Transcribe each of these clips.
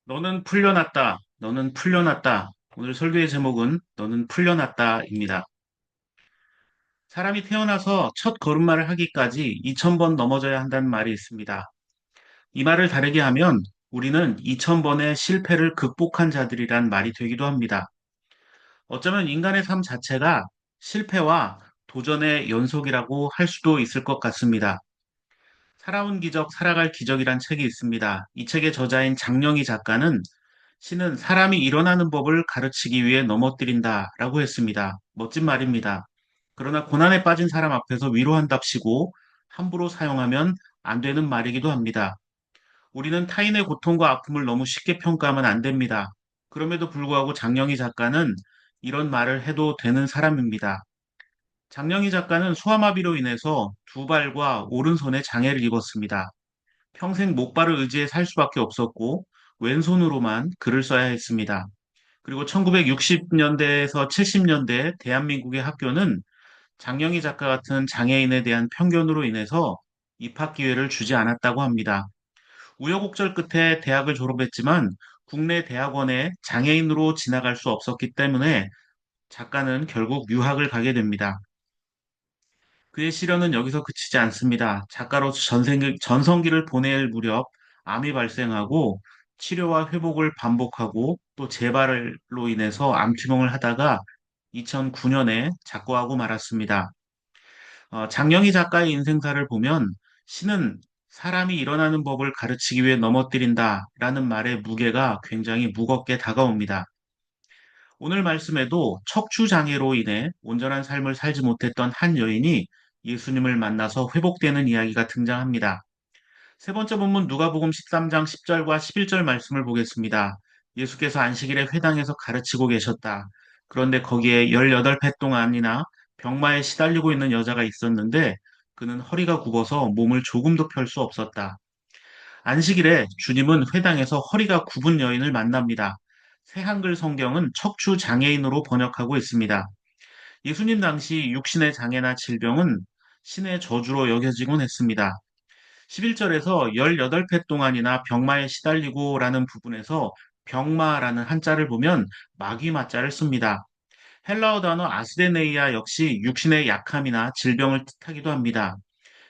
너는 풀려났다. 너는 풀려났다. 오늘 설교의 제목은 너는 풀려났다입니다. 사람이 태어나서 첫 걸음마를 하기까지 2000번 넘어져야 한다는 말이 있습니다. 이 말을 다르게 하면 우리는 2000번의 실패를 극복한 자들이란 말이 되기도 합니다. 어쩌면 인간의 삶 자체가 실패와 도전의 연속이라고 할 수도 있을 것 같습니다. 살아온 기적, 살아갈 기적이란 책이 있습니다. 이 책의 저자인 장영희 작가는 신은 사람이 일어나는 법을 가르치기 위해 넘어뜨린다라고 했습니다. 멋진 말입니다. 그러나 고난에 빠진 사람 앞에서 위로한답시고 함부로 사용하면 안 되는 말이기도 합니다. 우리는 타인의 고통과 아픔을 너무 쉽게 평가하면 안 됩니다. 그럼에도 불구하고 장영희 작가는 이런 말을 해도 되는 사람입니다. 장영희 작가는 소아마비로 인해서 두 발과 오른손에 장애를 입었습니다. 평생 목발을 의지해 살 수밖에 없었고 왼손으로만 글을 써야 했습니다. 그리고 1960년대에서 70년대 대한민국의 학교는 장영희 작가 같은 장애인에 대한 편견으로 인해서 입학 기회를 주지 않았다고 합니다. 우여곡절 끝에 대학을 졸업했지만 국내 대학원에 장애인으로 지나갈 수 없었기 때문에 작가는 결국 유학을 가게 됩니다. 그의 시련은 여기서 그치지 않습니다. 작가로서 전성기를 보낼 무렵 암이 발생하고 치료와 회복을 반복하고 또 재발로 인해서 암투병을 하다가 2009년에 작고하고 말았습니다. 장영희 작가의 인생사를 보면 신은 사람이 일어나는 법을 가르치기 위해 넘어뜨린다라는 말의 무게가 굉장히 무겁게 다가옵니다. 오늘 말씀에도 척추 장애로 인해 온전한 삶을 살지 못했던 한 여인이 예수님을 만나서 회복되는 이야기가 등장합니다. 세 번째 본문 누가복음 13장 10절과 11절 말씀을 보겠습니다. 예수께서 안식일에 회당에서 가르치고 계셨다. 그런데 거기에 18배 동안이나 병마에 시달리고 있는 여자가 있었는데 그는 허리가 굽어서 몸을 조금도 펼 수 없었다. 안식일에 주님은 회당에서 허리가 굽은 여인을 만납니다. 새 한글 성경은 척추 장애인으로 번역하고 있습니다. 예수님 당시 육신의 장애나 질병은 신의 저주로 여겨지곤 했습니다. 11절에서 18회 동안이나 병마에 시달리고라는 부분에서 병마라는 한자를 보면 마귀 마자를 씁니다. 헬라어 단어 아스데네이아 역시 육신의 약함이나 질병을 뜻하기도 합니다.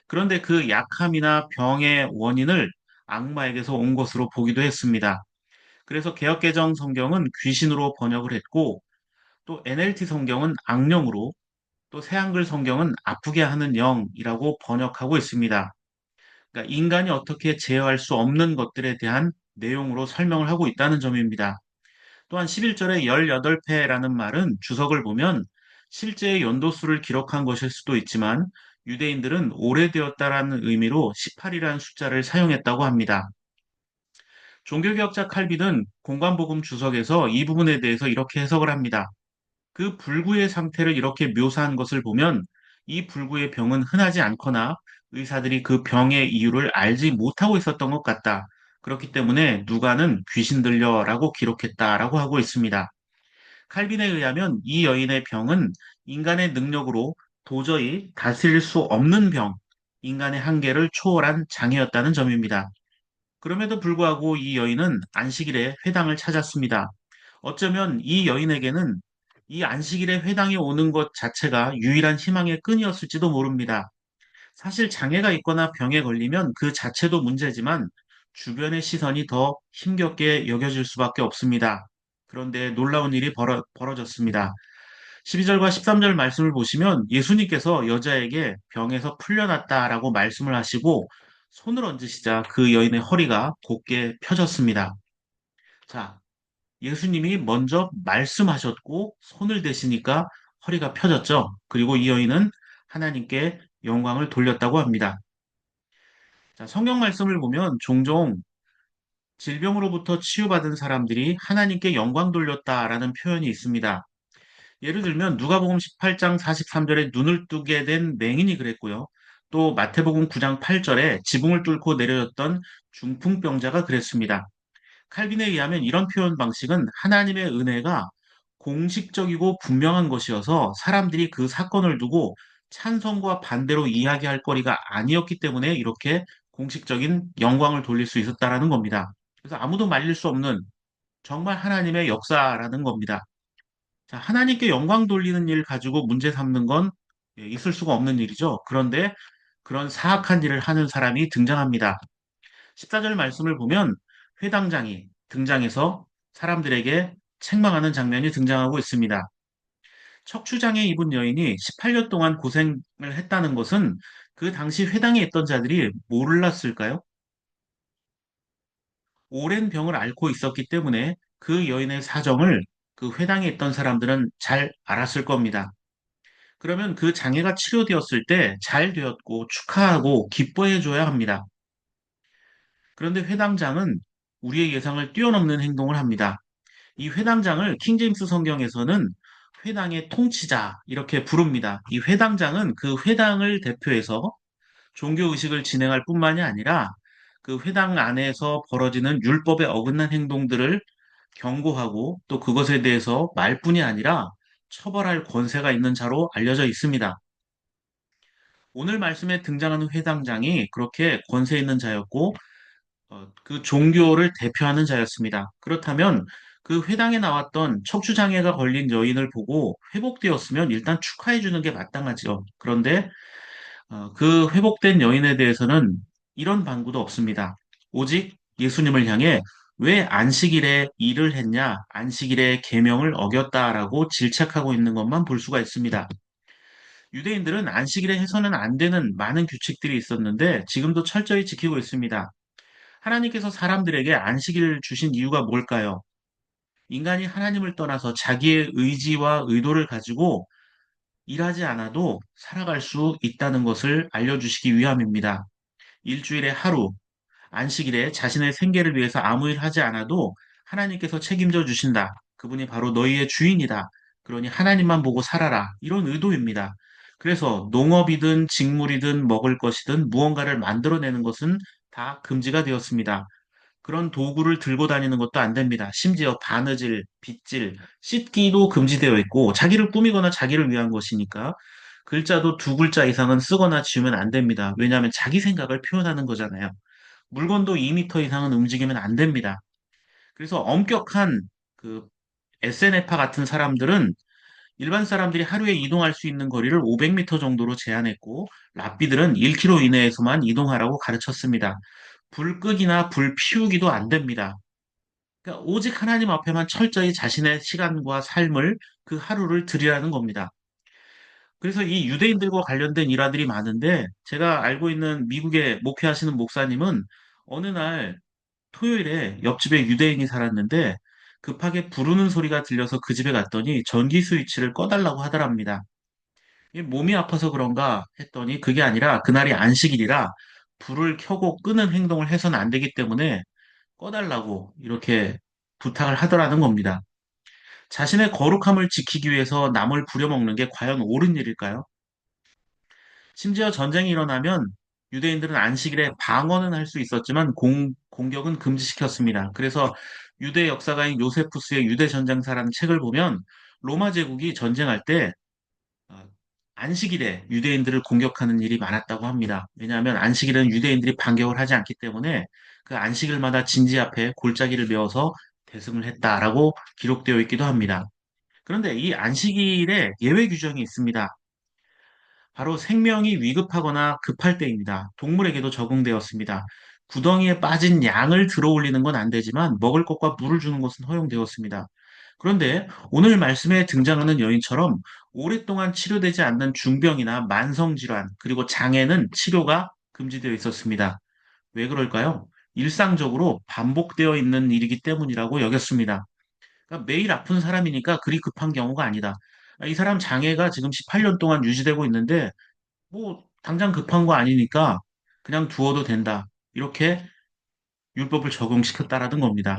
그런데 그 약함이나 병의 원인을 악마에게서 온 것으로 보기도 했습니다. 그래서 개역개정 성경은 귀신으로 번역을 했고 또 NLT 성경은 악령으로 또 새한글 성경은 아프게 하는 영이라고 번역하고 있습니다. 그러니까 인간이 어떻게 제어할 수 없는 것들에 대한 내용으로 설명을 하고 있다는 점입니다. 또한 11절에 18패라는 말은 주석을 보면 실제의 연도수를 기록한 것일 수도 있지만 유대인들은 오래되었다라는 의미로 18이라는 숫자를 사용했다고 합니다. 종교개혁자 칼빈은 공관복음 주석에서 이 부분에 대해서 이렇게 해석을 합니다. 그 불구의 상태를 이렇게 묘사한 것을 보면 이 불구의 병은 흔하지 않거나 의사들이 그 병의 이유를 알지 못하고 있었던 것 같다. 그렇기 때문에 누가는 귀신 들려라고 기록했다라고 하고 있습니다. 칼빈에 의하면 이 여인의 병은 인간의 능력으로 도저히 다스릴 수 없는 병, 인간의 한계를 초월한 장애였다는 점입니다. 그럼에도 불구하고 이 여인은 안식일에 회당을 찾았습니다. 어쩌면 이 여인에게는 이 안식일에 회당에 오는 것 자체가 유일한 희망의 끈이었을지도 모릅니다. 사실 장애가 있거나 병에 걸리면 그 자체도 문제지만 주변의 시선이 더 힘겹게 여겨질 수밖에 없습니다. 그런데 놀라운 일이 벌어졌습니다. 12절과 13절 말씀을 보시면 예수님께서 여자에게 병에서 풀려났다라고 말씀을 하시고 손을 얹으시자 그 여인의 허리가 곧게 펴졌습니다. 자, 예수님이 먼저 말씀하셨고 손을 대시니까 허리가 펴졌죠. 그리고 이 여인은 하나님께 영광을 돌렸다고 합니다. 자, 성경 말씀을 보면 종종 질병으로부터 치유받은 사람들이 하나님께 영광 돌렸다라는 표현이 있습니다. 예를 들면 누가복음 18장 43절에 눈을 뜨게 된 맹인이 그랬고요. 또 마태복음 9장 8절에 지붕을 뚫고 내려졌던 중풍병자가 그랬습니다. 칼빈에 의하면 이런 표현 방식은 하나님의 은혜가 공식적이고 분명한 것이어서 사람들이 그 사건을 두고 찬성과 반대로 이야기할 거리가 아니었기 때문에 이렇게 공식적인 영광을 돌릴 수 있었다라는 겁니다. 그래서 아무도 말릴 수 없는 정말 하나님의 역사라는 겁니다. 자, 하나님께 영광 돌리는 일 가지고 문제 삼는 건 있을 수가 없는 일이죠. 그런데 그런 사악한 일을 하는 사람이 등장합니다. 14절 말씀을 보면 회당장이 등장해서 사람들에게 책망하는 장면이 등장하고 있습니다. 척추장애 입은 여인이 18년 동안 고생을 했다는 것은 그 당시 회당에 있던 자들이 몰랐을까요? 오랜 병을 앓고 있었기 때문에 그 여인의 사정을 그 회당에 있던 사람들은 잘 알았을 겁니다. 그러면 그 장애가 치료되었을 때 잘 되었고 축하하고 기뻐해 줘야 합니다. 그런데 회당장은 우리의 예상을 뛰어넘는 행동을 합니다. 이 회당장을 킹제임스 성경에서는 회당의 통치자 이렇게 부릅니다. 이 회당장은 그 회당을 대표해서 종교 의식을 진행할 뿐만이 아니라 그 회당 안에서 벌어지는 율법에 어긋난 행동들을 경고하고 또 그것에 대해서 말뿐이 아니라 처벌할 권세가 있는 자로 알려져 있습니다. 오늘 말씀에 등장하는 회당장이 그렇게 권세 있는 자였고 그 종교를 대표하는 자였습니다. 그렇다면 그 회당에 나왔던 척추장애가 걸린 여인을 보고 회복되었으면 일단 축하해 주는 게 마땅하죠. 그런데 그 회복된 여인에 대해서는 이런 방구도 없습니다. 오직 예수님을 향해 왜 안식일에 일을 했냐, 안식일의 계명을 어겼다라고 질책하고 있는 것만 볼 수가 있습니다. 유대인들은 안식일에 해서는 안 되는 많은 규칙들이 있었는데 지금도 철저히 지키고 있습니다. 하나님께서 사람들에게 안식일을 주신 이유가 뭘까요? 인간이 하나님을 떠나서 자기의 의지와 의도를 가지고 일하지 않아도 살아갈 수 있다는 것을 알려주시기 위함입니다. 일주일에 하루, 안식일에 자신의 생계를 위해서 아무 일 하지 않아도 하나님께서 책임져 주신다. 그분이 바로 너희의 주인이다. 그러니 하나님만 보고 살아라. 이런 의도입니다. 그래서 농업이든 직물이든 먹을 것이든 무언가를 만들어내는 것은 다 금지가 되었습니다. 그런 도구를 들고 다니는 것도 안 됩니다. 심지어 바느질, 빗질, 씻기도 금지되어 있고 자기를 꾸미거나 자기를 위한 것이니까 글자도 두 글자 이상은 쓰거나 지우면 안 됩니다. 왜냐하면 자기 생각을 표현하는 거잖아요. 물건도 2미터 이상은 움직이면 안 됩니다. 그래서 엄격한 그 SNF파 같은 사람들은 일반 사람들이 하루에 이동할 수 있는 거리를 500미터 정도로 제한했고 랍비들은 1km 이내에서만 이동하라고 가르쳤습니다. 불 끄기나 불 피우기도 안 됩니다. 그러니까 오직 하나님 앞에만 철저히 자신의 시간과 삶을 그 하루를 드리라는 겁니다. 그래서 이 유대인들과 관련된 일화들이 많은데 제가 알고 있는 미국에 목회하시는 목사님은 어느 날 토요일에 옆집에 유대인이 살았는데 급하게 부르는 소리가 들려서 그 집에 갔더니 전기 스위치를 꺼달라고 하더랍니다. 이게 몸이 아파서 그런가 했더니 그게 아니라 그날이 안식일이라 불을 켜고 끄는 행동을 해서는 안 되기 때문에 꺼달라고 이렇게 부탁을 하더라는 겁니다. 자신의 거룩함을 지키기 위해서 남을 부려먹는 게 과연 옳은 일일까요? 심지어 전쟁이 일어나면 유대인들은 안식일에 방어는 할 수 있었지만 공격은 금지시켰습니다. 그래서 유대 역사가인 요세푸스의 유대 전쟁사라는 책을 보면 로마 제국이 전쟁할 때 어, 안식일에 유대인들을 공격하는 일이 많았다고 합니다. 왜냐하면 안식일에는 유대인들이 반격을 하지 않기 때문에 그 안식일마다 진지 앞에 골짜기를 메워서 대승을 했다라고 기록되어 있기도 합니다. 그런데 이 안식일에 예외 규정이 있습니다. 바로 생명이 위급하거나 급할 때입니다. 동물에게도 적용되었습니다. 구덩이에 빠진 양을 들어 올리는 건 안 되지만 먹을 것과 물을 주는 것은 허용되었습니다. 그런데 오늘 말씀에 등장하는 여인처럼 오랫동안 치료되지 않는 중병이나 만성질환, 그리고 장애는 치료가 금지되어 있었습니다. 왜 그럴까요? 일상적으로 반복되어 있는 일이기 때문이라고 여겼습니다. 그러니까 매일 아픈 사람이니까 그리 급한 경우가 아니다. 이 사람 장애가 지금 18년 동안 유지되고 있는데 뭐 당장 급한 거 아니니까 그냥 두어도 된다. 이렇게 율법을 적용시켰다라는 겁니다.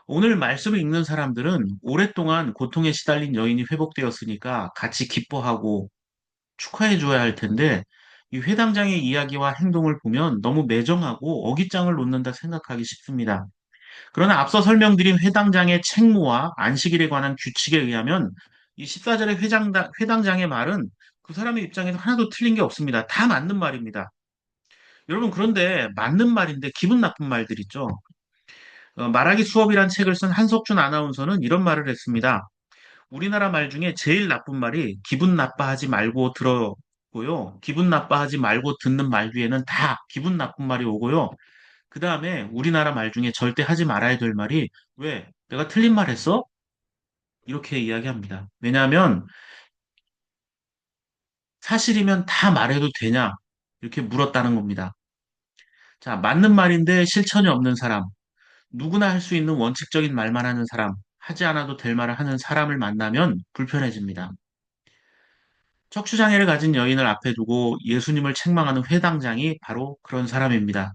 오늘 말씀을 읽는 사람들은 오랫동안 고통에 시달린 여인이 회복되었으니까 같이 기뻐하고 축하해 줘야 할 텐데 이 회당장의 이야기와 행동을 보면 너무 매정하고 어깃장을 놓는다 생각하기 쉽습니다. 그러나 앞서 설명드린 회당장의 책무와 안식일에 관한 규칙에 의하면 이 14절의 회당장의 말은 그 사람의 입장에서 하나도 틀린 게 없습니다. 다 맞는 말입니다. 여러분, 그런데 맞는 말인데 기분 나쁜 말들 있죠. 말하기 수업이란 책을 쓴 한석준 아나운서는 이런 말을 했습니다. 우리나라 말 중에 제일 나쁜 말이 기분 나빠하지 말고 들어고요. 기분 나빠하지 말고 듣는 말 뒤에는 다 기분 나쁜 말이 오고요. 그 다음에 우리나라 말 중에 절대 하지 말아야 될 말이 왜? 내가 틀린 말 했어? 이렇게 이야기합니다. 왜냐하면 사실이면 다 말해도 되냐? 이렇게 물었다는 겁니다. 자, 맞는 말인데 실천이 없는 사람, 누구나 할 수 있는 원칙적인 말만 하는 사람, 하지 않아도 될 말을 하는 사람을 만나면 불편해집니다. 척추장애를 가진 여인을 앞에 두고 예수님을 책망하는 회당장이 바로 그런 사람입니다.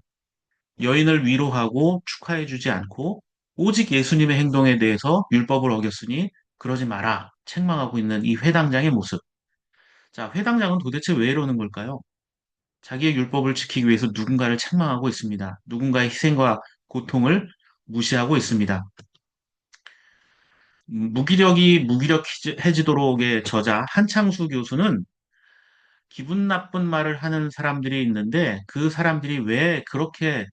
여인을 위로하고 축하해주지 않고 오직 예수님의 행동에 대해서 율법을 어겼으니 그러지 마라 책망하고 있는 이 회당장의 모습. 자, 회당장은 도대체 왜 이러는 걸까요? 자기의 율법을 지키기 위해서 누군가를 책망하고 있습니다. 누군가의 희생과 고통을 무시하고 있습니다. 무기력해지도록의 저자 한창수 교수는 기분 나쁜 말을 하는 사람들이 있는데 그 사람들이 왜 그렇게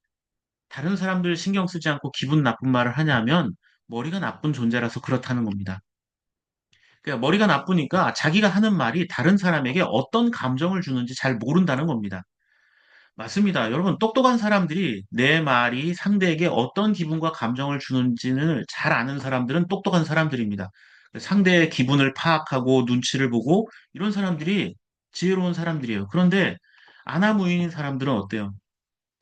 다른 사람들 신경 쓰지 않고 기분 나쁜 말을 하냐면 머리가 나쁜 존재라서 그렇다는 겁니다. 그러니까 머리가 나쁘니까 자기가 하는 말이 다른 사람에게 어떤 감정을 주는지 잘 모른다는 겁니다. 맞습니다. 여러분, 똑똑한 사람들이 내 말이 상대에게 어떤 기분과 감정을 주는지를 잘 아는 사람들은 똑똑한 사람들입니다. 상대의 기분을 파악하고 눈치를 보고 이런 사람들이 지혜로운 사람들이에요. 그런데 아나무인인 사람들은 어때요?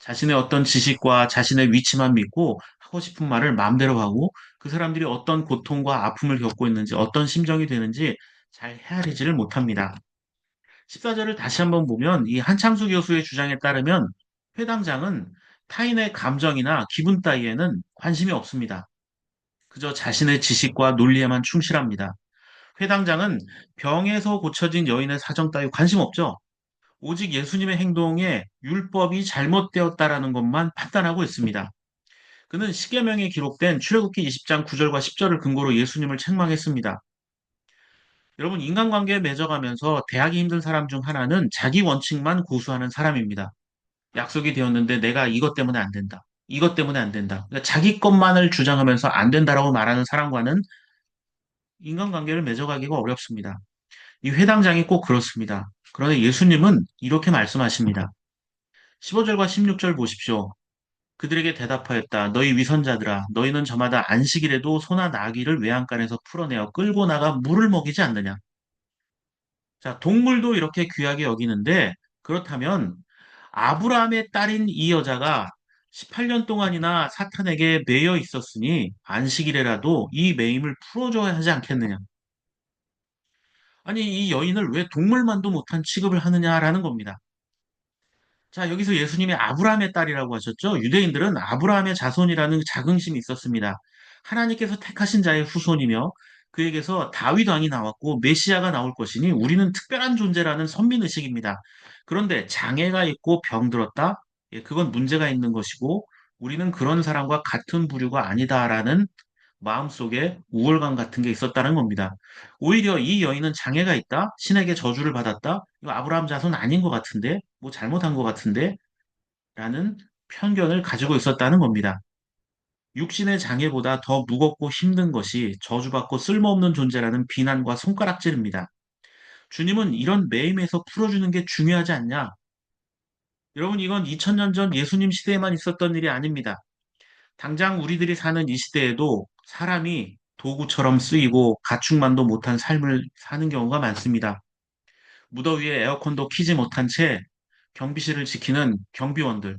자신의 어떤 지식과 자신의 위치만 믿고 하고 싶은 말을 마음대로 하고 그 사람들이 어떤 고통과 아픔을 겪고 있는지 어떤 심정이 되는지 잘 헤아리지를 못합니다. 14절을 다시 한번 보면 이 한창수 교수의 주장에 따르면 회당장은 타인의 감정이나 기분 따위에는 관심이 없습니다. 그저 자신의 지식과 논리에만 충실합니다. 회당장은 병에서 고쳐진 여인의 사정 따위 관심 없죠. 오직 예수님의 행동에 율법이 잘못되었다라는 것만 판단하고 있습니다. 그는 십계명에 기록된 출애굽기 20장 9절과 10절을 근거로 예수님을 책망했습니다. 여러분, 인간관계에 맺어가면서 대하기 힘든 사람 중 하나는 자기 원칙만 고수하는 사람입니다. 약속이 되었는데 내가 이것 때문에 안 된다. 이것 때문에 안 된다. 그러니까 자기 것만을 주장하면서 안 된다라고 말하는 사람과는 인간관계를 맺어가기가 어렵습니다. 이 회당장이 꼭 그렇습니다. 그런데 예수님은 이렇게 말씀하십니다. 15절과 16절 보십시오. 그들에게 대답하였다. 너희 위선자들아, 너희는 저마다 안식일에도 소나 나귀를 외양간에서 풀어내어 끌고 나가 물을 먹이지 않느냐. 자, 동물도 이렇게 귀하게 여기는데 그렇다면 아브라함의 딸인 이 여자가 18년 동안이나 사탄에게 매여 있었으니 안식일에라도 이 매임을 풀어줘야 하지 않겠느냐. 아니, 이 여인을 왜 동물만도 못한 취급을 하느냐라는 겁니다. 자, 여기서 예수님이 아브라함의 딸이라고 하셨죠? 유대인들은 아브라함의 자손이라는 자긍심이 있었습니다. 하나님께서 택하신 자의 후손이며 그에게서 다윗 왕이 나왔고 메시아가 나올 것이니 우리는 특별한 존재라는 선민의식입니다. 그런데 장애가 있고 병들었다? 예, 그건 문제가 있는 것이고 우리는 그런 사람과 같은 부류가 아니다라는 마음속에 우월감 같은 게 있었다는 겁니다. 오히려 이 여인은 장애가 있다? 신에게 저주를 받았다? 이거 아브라함 자손 아닌 것 같은데? 뭐 잘못한 것 같은데? 라는 편견을 가지고 있었다는 겁니다. 육신의 장애보다 더 무겁고 힘든 것이 저주받고 쓸모없는 존재라는 비난과 손가락질입니다. 주님은 이런 매임에서 풀어주는 게 중요하지 않냐? 여러분, 이건 2000년 전 예수님 시대에만 있었던 일이 아닙니다. 당장 우리들이 사는 이 시대에도 사람이 도구처럼 쓰이고 가축만도 못한 삶을 사는 경우가 많습니다. 무더위에 에어컨도 키지 못한 채 경비실을 지키는 경비원들.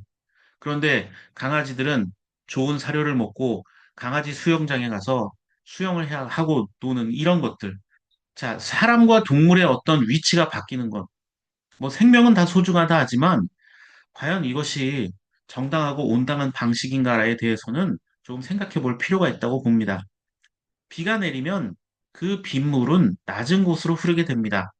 그런데 강아지들은 좋은 사료를 먹고 강아지 수영장에 가서 하고 노는 이런 것들. 자, 사람과 동물의 어떤 위치가 바뀌는 것. 뭐 생명은 다 소중하다 하지만 과연 이것이 정당하고 온당한 방식인가에 대해서는 조금 생각해 볼 필요가 있다고 봅니다. 비가 내리면 그 빗물은 낮은 곳으로 흐르게 됩니다.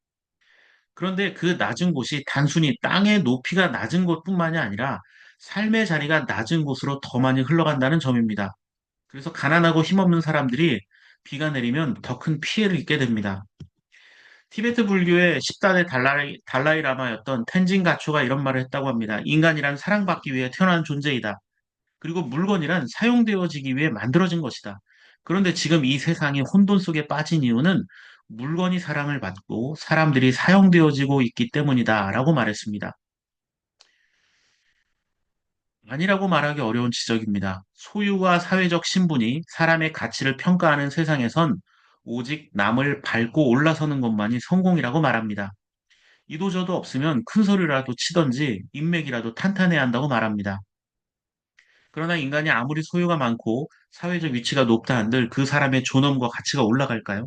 그런데 그 낮은 곳이 단순히 땅의 높이가 낮은 곳뿐만이 아니라 삶의 자리가 낮은 곳으로 더 많이 흘러간다는 점입니다. 그래서 가난하고 힘없는 사람들이 비가 내리면 더 큰 피해를 입게 됩니다. 티베트 불교의 10단의 달라이 라마였던 텐진 가초가 이런 말을 했다고 합니다. 인간이란 사랑받기 위해 태어난 존재이다. 그리고 물건이란 사용되어지기 위해 만들어진 것이다. 그런데 지금 이 세상이 혼돈 속에 빠진 이유는 물건이 사랑을 받고 사람들이 사용되어지고 있기 때문이다라고 말했습니다. 아니라고 말하기 어려운 지적입니다. 소유와 사회적 신분이 사람의 가치를 평가하는 세상에선 오직 남을 밟고 올라서는 것만이 성공이라고 말합니다. 이도저도 없으면 큰 소리라도 치던지 인맥이라도 탄탄해야 한다고 말합니다. 그러나 인간이 아무리 소유가 많고 사회적 위치가 높다 한들 그 사람의 존엄과 가치가 올라갈까요?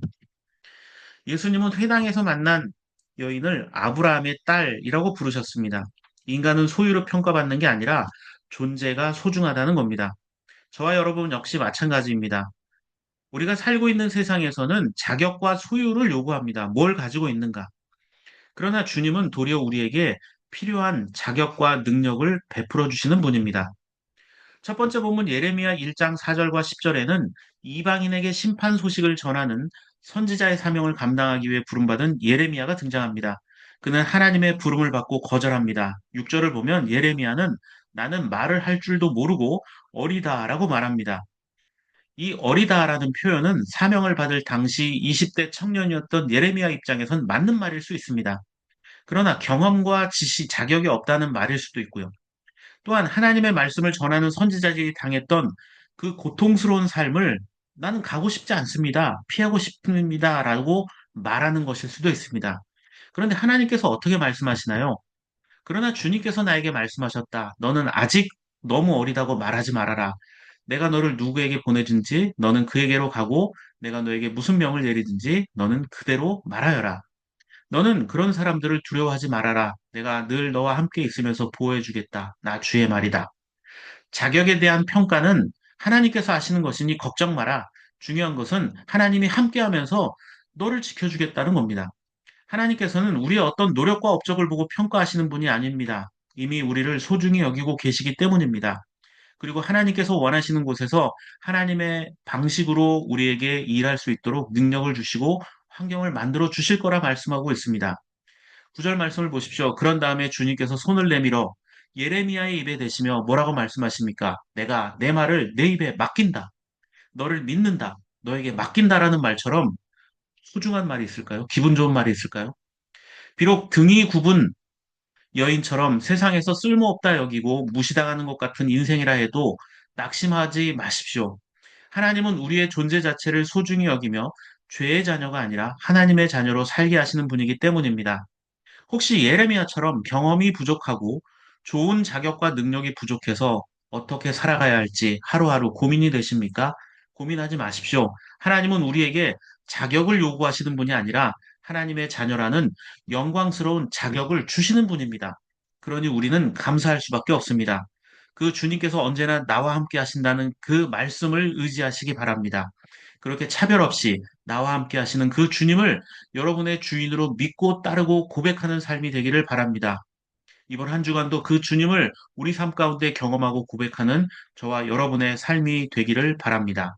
예수님은 회당에서 만난 여인을 아브라함의 딸이라고 부르셨습니다. 인간은 소유로 평가받는 게 아니라 존재가 소중하다는 겁니다. 저와 여러분 역시 마찬가지입니다. 우리가 살고 있는 세상에서는 자격과 소유를 요구합니다. 뭘 가지고 있는가? 그러나 주님은 도리어 우리에게 필요한 자격과 능력을 베풀어 주시는 분입니다. 첫 번째 본문 예레미야 1장 4절과 10절에는 이방인에게 심판 소식을 전하는 선지자의 사명을 감당하기 위해 부름받은 예레미야가 등장합니다. 그는 하나님의 부름을 받고 거절합니다. 6절을 보면 예레미야는 나는 말을 할 줄도 모르고 어리다라고 말합니다. 이 어리다라는 표현은 사명을 받을 당시 20대 청년이었던 예레미야 입장에선 맞는 말일 수 있습니다. 그러나 경험과 지시, 자격이 없다는 말일 수도 있고요. 또한 하나님의 말씀을 전하는 선지자들이 당했던 그 고통스러운 삶을 나는 가고 싶지 않습니다. 피하고 싶습니다. 라고 말하는 것일 수도 있습니다. 그런데 하나님께서 어떻게 말씀하시나요? 그러나 주님께서 나에게 말씀하셨다. 너는 아직 너무 어리다고 말하지 말아라. 내가 너를 누구에게 보내든지 너는 그에게로 가고 내가 너에게 무슨 명을 내리든지 너는 그대로 말하여라. 너는 그런 사람들을 두려워하지 말아라. 내가 늘 너와 함께 있으면서 보호해주겠다. 나 주의 말이다. 자격에 대한 평가는 하나님께서 하시는 것이니 걱정 마라. 중요한 것은 하나님이 함께하면서 너를 지켜주겠다는 겁니다. 하나님께서는 우리의 어떤 노력과 업적을 보고 평가하시는 분이 아닙니다. 이미 우리를 소중히 여기고 계시기 때문입니다. 그리고 하나님께서 원하시는 곳에서 하나님의 방식으로 우리에게 일할 수 있도록 능력을 주시고 환경을 만들어 주실 거라 말씀하고 있습니다. 9절 말씀을 보십시오. 그런 다음에 주님께서 손을 내밀어 예레미야의 입에 대시며 뭐라고 말씀하십니까? 내가 내 말을 내 입에 맡긴다. 너를 믿는다. 너에게 맡긴다라는 말처럼 소중한 말이 있을까요? 기분 좋은 말이 있을까요? 비록 등이 굽은 여인처럼 세상에서 쓸모없다 여기고 무시당하는 것 같은 인생이라 해도 낙심하지 마십시오. 하나님은 우리의 존재 자체를 소중히 여기며 죄의 자녀가 아니라 하나님의 자녀로 살게 하시는 분이기 때문입니다. 혹시 예레미야처럼 경험이 부족하고 좋은 자격과 능력이 부족해서 어떻게 살아가야 할지 하루하루 고민이 되십니까? 고민하지 마십시오. 하나님은 우리에게 자격을 요구하시는 분이 아니라 하나님의 자녀라는 영광스러운 자격을 주시는 분입니다. 그러니 우리는 감사할 수밖에 없습니다. 그 주님께서 언제나 나와 함께 하신다는 그 말씀을 의지하시기 바랍니다. 그렇게 차별 없이 나와 함께 하시는 그 주님을 여러분의 주인으로 믿고 따르고 고백하는 삶이 되기를 바랍니다. 이번 한 주간도 그 주님을 우리 삶 가운데 경험하고 고백하는 저와 여러분의 삶이 되기를 바랍니다.